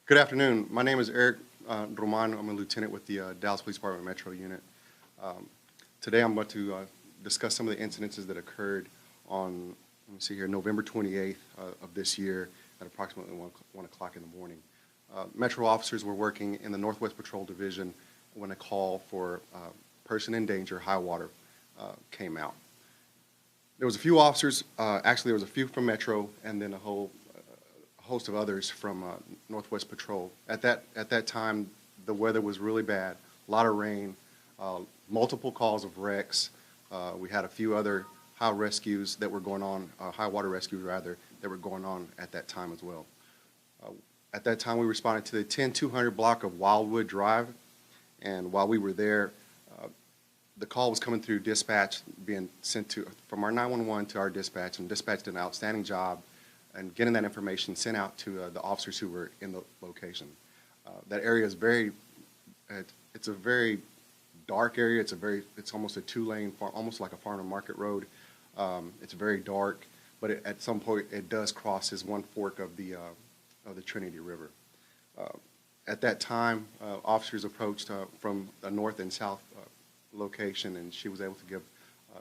Good afternoon. My name is Eric Roman. I'm a lieutenant with the Dallas Police Department Metro Unit. Um, Today I'm going to discuss some of the incidences that occurred on, let me see here, November 28th of this year at approximately 1 o'clock in the morning. Metro officers were working in the Northwest Patrol Division when a call for person in danger, high water, came out. There was a few officers, actually there was a few from Metro and then a whole host of others from Northwest Patrol. At that time, the weather was really bad, a lot of rain, multiple calls of wrecks. We had a few other high rescues that were going on, high water rescues rather, that were going on at that time as well. At that time, we responded to the 10200 block of Wildwood Drive, and while we were there, the call was coming through dispatch, being sent from our 911 to our dispatch, and dispatch did an outstanding job and getting that information sent out to the officers who were in the location. That area is it's a very dark area. It's almost a two-lane, almost like a farm and market road. It's very dark, but at some point it does cross as one fork of the Trinity River. At that time, officers approached from the north and south location, and she was able to give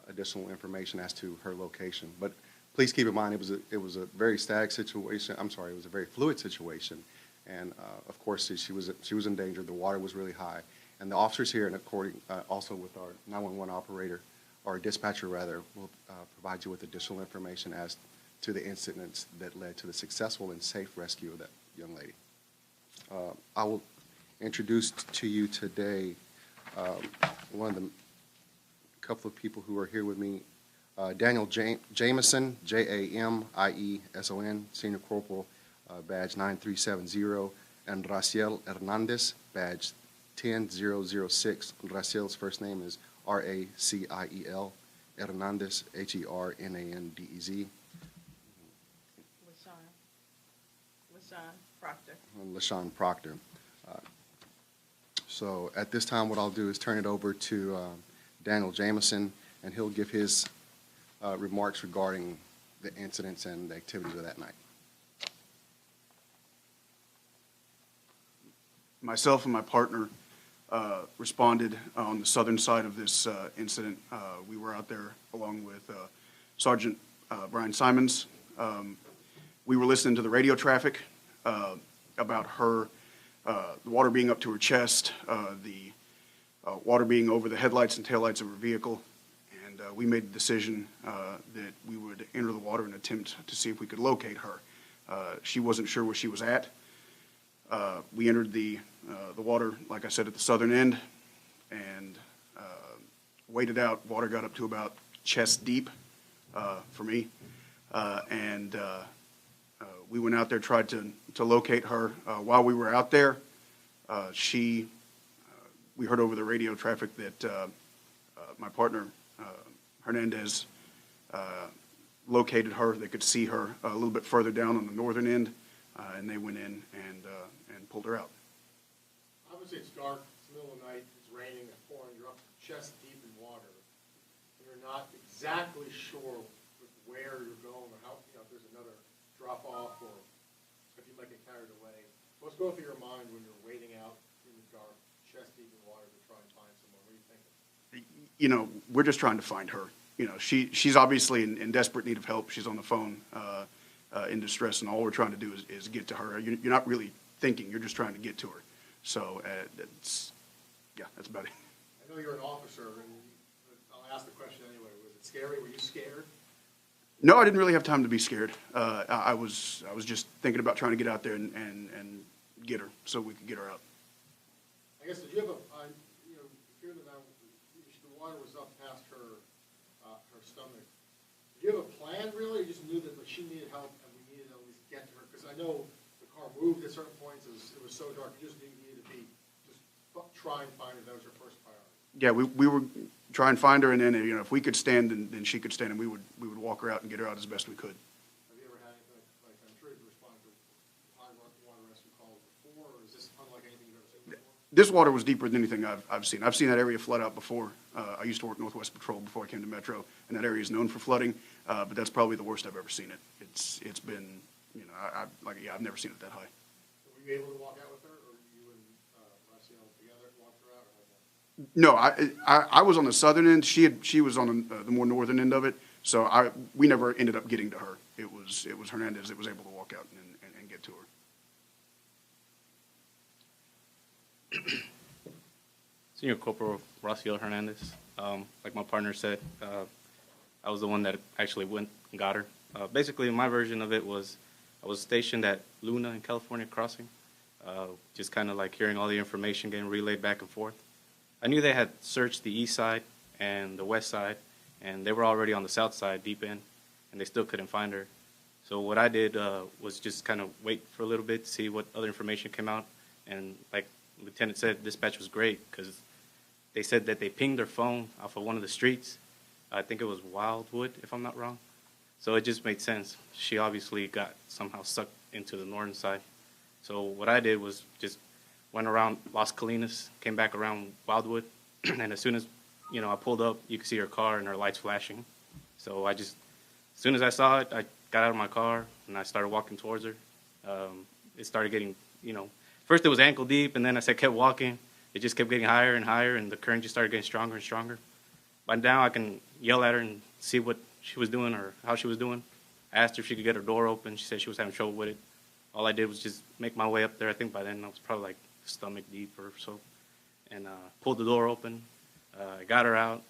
additional information as to her location. But please keep in mind, it was a very static situation. I'm sorry, it was a very fluid situation, and of course she was in danger. The water was really high, and the officers here, and according also with our 911 operator or dispatcher rather, will provide you with additional information as to the incidents that led to the successful and safe rescue of that young lady. I will introduce to you today one of the couple of people who are here with me. Daniel Jamieson, Jamieson, Senior Corporal, badge 9370, and Raciel Hernandez, badge 10006. Raciel's first name is Raciel, Hernandez, Hernandez. LaShawn Proctor. And LaShawn Proctor. So at this time, what I'll do is turn it over to Daniel Jamieson, and he'll give his remarks regarding the incidents and the activities of that night. Myself and my partner responded on the southern side of this incident. We were out there along with Sergeant Brian Simons. We were listening to the radio traffic about her, the water being up to her chest, the water being over the headlights and taillights of her vehicle. We made the decision that we would enter the water and attempt to see if we could locate her. She wasn't sure where she was at. We entered the water, like I said, at the southern end, and waded out. Water got up to about chest deep for me, and we went out there, tried to locate her. While we were out there, we heard over the radio traffic that my partner Hernandez located her. They could see her a little bit further down on the northern end, and they went in and pulled her out. Obviously, it's dark. It's the middle of the night. It's raining. It's pouring. You're up chest deep in water. You're not exactly sure where you're going or how. If there's another drop off or if you might get carried away. What's going through your mind when you're wading out in the dark, chest deep in water to try and find someone? What are you thinking? We're just trying to find her. She's obviously in desperate need of help. She's on the phone in distress, and all we're trying to do is get to her. You're not really thinking. You're just trying to get to her. So that's about it. I know you're an officer, and I'll ask the question anyway. Was it scary? Were you scared? No, I didn't really have time to be scared. I was just thinking about trying to get out there and get her so we could get her out. I guess, did you have here the water was up past her stomach. Did you have a plan, really? You just knew that she needed help and we needed to at least get to her? Because I know the car moved at certain points. It was so dark. You just needed to try and find her. That was your first priority. Yeah, we were trying to find her, and then if we could stand, then she could stand, and we would walk her out and get her out as best we could. Have you ever had anything like I'm sure you've responded to high water rescue calls before, or is this unlike anything you've ever seen before? This water was deeper than anything I've seen. I've seen that area flood out before. I used to work Northwest Patrol before I came to Metro, and that area is known for flooding. But that's probably the worst I've ever seen it. It's been, I've never seen it that high. So were you able to walk out with her, or you and Rocio together walked her out, or how was that? No, I was on the southern end. She was on the more northern end of it. So we never ended up getting to her. It was Hernandez that was able to walk out and get to her. Senior Corporal Rocio Hernandez. Like my partner said, I was the one that actually went and got her. Basically, my version of it was I was stationed at Luna in California Crossing, just kind of like hearing all the information getting relayed back and forth. I knew they had searched the east side and the west side, and they were already on the south side, deep in, and they still couldn't find her. So what I did was just kind of wait for a little bit to see what other information came out. And like Lieutenant said, dispatch was great because they said that they pinged their phone off of one of the streets. I think it was Wildwood, if I'm not wrong. So it just made sense. She obviously got somehow sucked into the northern side. So what I did was just went around Las Colinas, came back around Wildwood, and as soon as I pulled up, you could see her car and her lights flashing. So as soon as I saw it, I got out of my car and I started walking towards her. It started getting, first it was ankle deep, and then as I kept walking, it just kept getting higher and higher, and the current just started getting stronger and stronger. By now, I can yell at her and see what she was doing or how she was doing. I asked her if she could get her door open. She said she was having trouble with it. All I did was just make my way up there. I think by then I was probably like stomach deep or so, and pulled the door open. I got her out,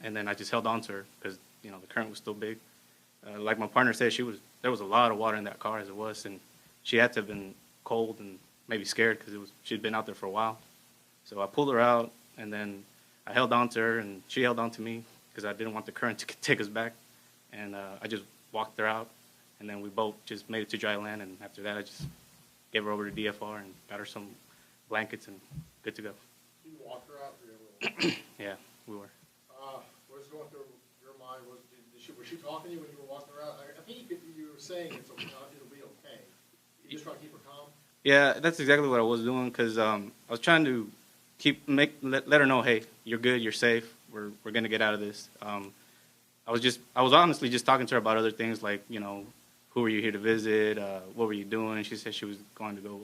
and then I just held on to her because the current was still big. Like my partner said, there was a lot of water in that car as it was, and she had to have been cold and maybe scared because she'd been out there for a while. So I pulled her out, and then I held on to her, and she held on to me because I didn't want the current to take us back. And I just walked her out, and then we both just made it to dry land. And after that, I just gave her over to DFR and got her some blankets and good to go. You walked her out, or you were able to? Yeah, we were. What was going through your mind? Was she talking to you when you were walking her out? I think you were saying it'll be okay. You just trying to keep her calm? Yeah, that's exactly what I was doing because I was trying to let her know, hey, you're good, you're safe, we're gonna get out of this. I was honestly just talking to her about other things like who were you here to visit, what were you doing? She said she was going to go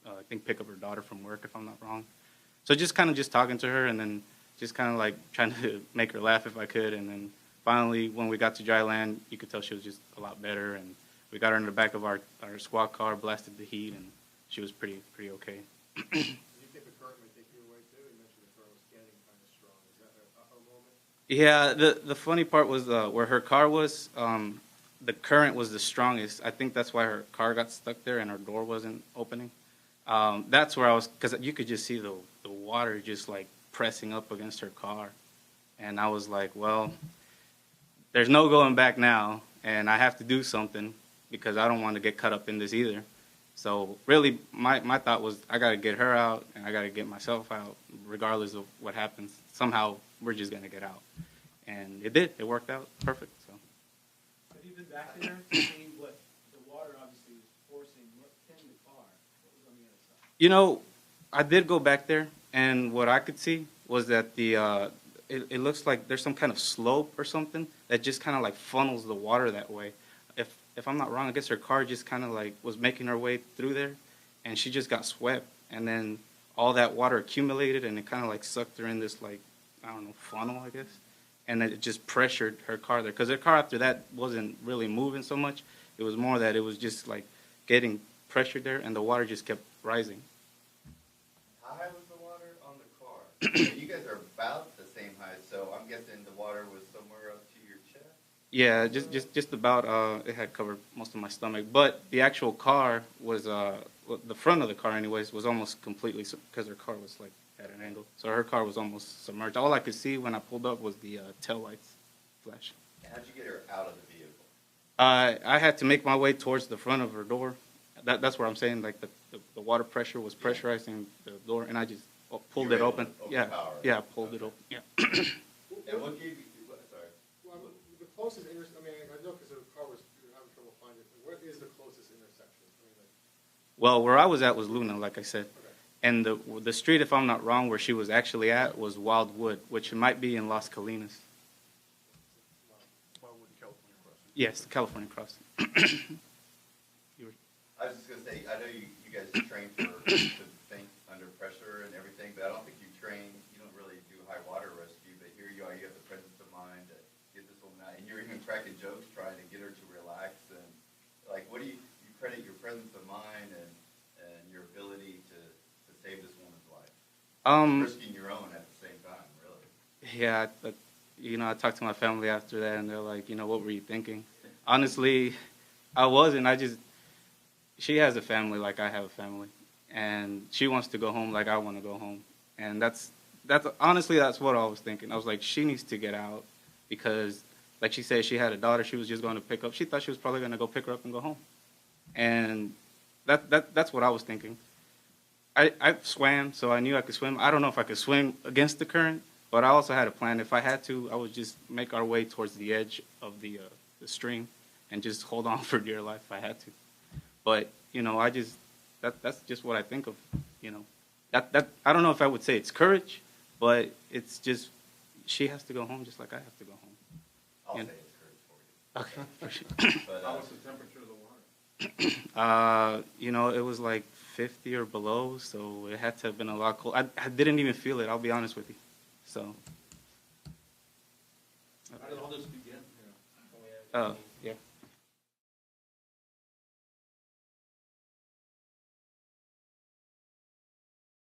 I think pick up her daughter from work, if I'm not wrong. So just talking to her, and then just kind of like trying to make her laugh if I could, and then finally when we got to dry land, you could tell she was just a lot better, and we got her in the back of our squad car, blasted the heat, and she was pretty okay. Do you think the current may take you away too? You mentioned the current was getting kind of strong. Is that a moment? Yeah, the funny part was where her car was, the current was the strongest. I think that's why her car got stuck there and her door wasn't opening. That's where I was, because you could just see the water just like pressing up against her car. And I was like, well, there's no going back now, and I have to do something because I don't want to get caught up in this either. So really, my thought was I got to get her out, and I got to get myself out, regardless of what happens. Somehow, we're just going to get out. And it did. It worked out perfect. So. Have you been back there? Seeing what the water obviously was forcing? What pinned the car? What was on the other side? I did go back there, and what I could see was that it looks like there's some kind of slope or something that just kind of like funnels the water that way. If I'm not wrong, I guess her car just kind of like was making her way through there, and she just got swept, and then all that water accumulated, and it kind of like sucked her in this like, I don't know, funnel, I guess, and it just pressured her car there, because her car after that wasn't really moving so much. It was more that it was just like getting pressured there, and the water just kept rising. How high was the water on the car? You guys are about the same height, so I'm guessing the water was somewhere up to your chest? Yeah, just about. It had covered most of my stomach, but the actual car was the front of the car, anyways, was almost completely, because her car was like at an angle, so her car was almost submerged. All I could see when I pulled up was the tail lights flash. And how'd you get her out of the vehicle? I had to make my way towards the front of her door. That's where I'm saying like the water pressure was pressurizing the door, and I just pulled it open. Yeah, I pulled it open. Yeah. And what gave you? Sorry. Well, the closest intersection. I mean, I know because the car was you were having trouble finding it. What is the closest intersection? I mean, Well, where I was at was Luna, like I said. okay. And the street, if I'm not wrong, where she was actually at was Wildwood, which might be in Las Colinas. Wildwood, California crossing. Yes, the California crossing. I was just gonna say, I know you you guys train to think under pressure and everything, but I don't think you don't really do high water rescue, but here you are, you have the presence of mind to get this woman out, and you're even cracking jokes trying to get her to relax, and like, what do you credit your presence of mind and your ability to save this woman's life? Risking your own at the same time, really. Yeah, but, I talked to my family after that, and they're like, what were you thinking? Honestly, I wasn't. She has a family like I have a family, and she wants to go home like I want to go home, and that's honestly, that's what I was thinking. I was like, she needs to get out because, like she said, she had a daughter she was just going to pick up. She thought she was probably going to go pick her up and go home, and that's what I was thinking. I swam, so I knew I could swim. I don't know if I could swim against the current, but I also had a plan. If I had to, I would just make our way towards the edge of the stream and just hold on for dear life if I had to. But, that's just what I think of, That I don't know if I would say it's courage, but it's just, she has to go home just like I have to go home. I'll You say know? it's courage for you. Okay, for sure. But, How was the temperature of the water? It was like 50 or below, so it had to have been a lot cold. I didn't even feel it, I'll be honest with you. So, How did all this begin? yeah.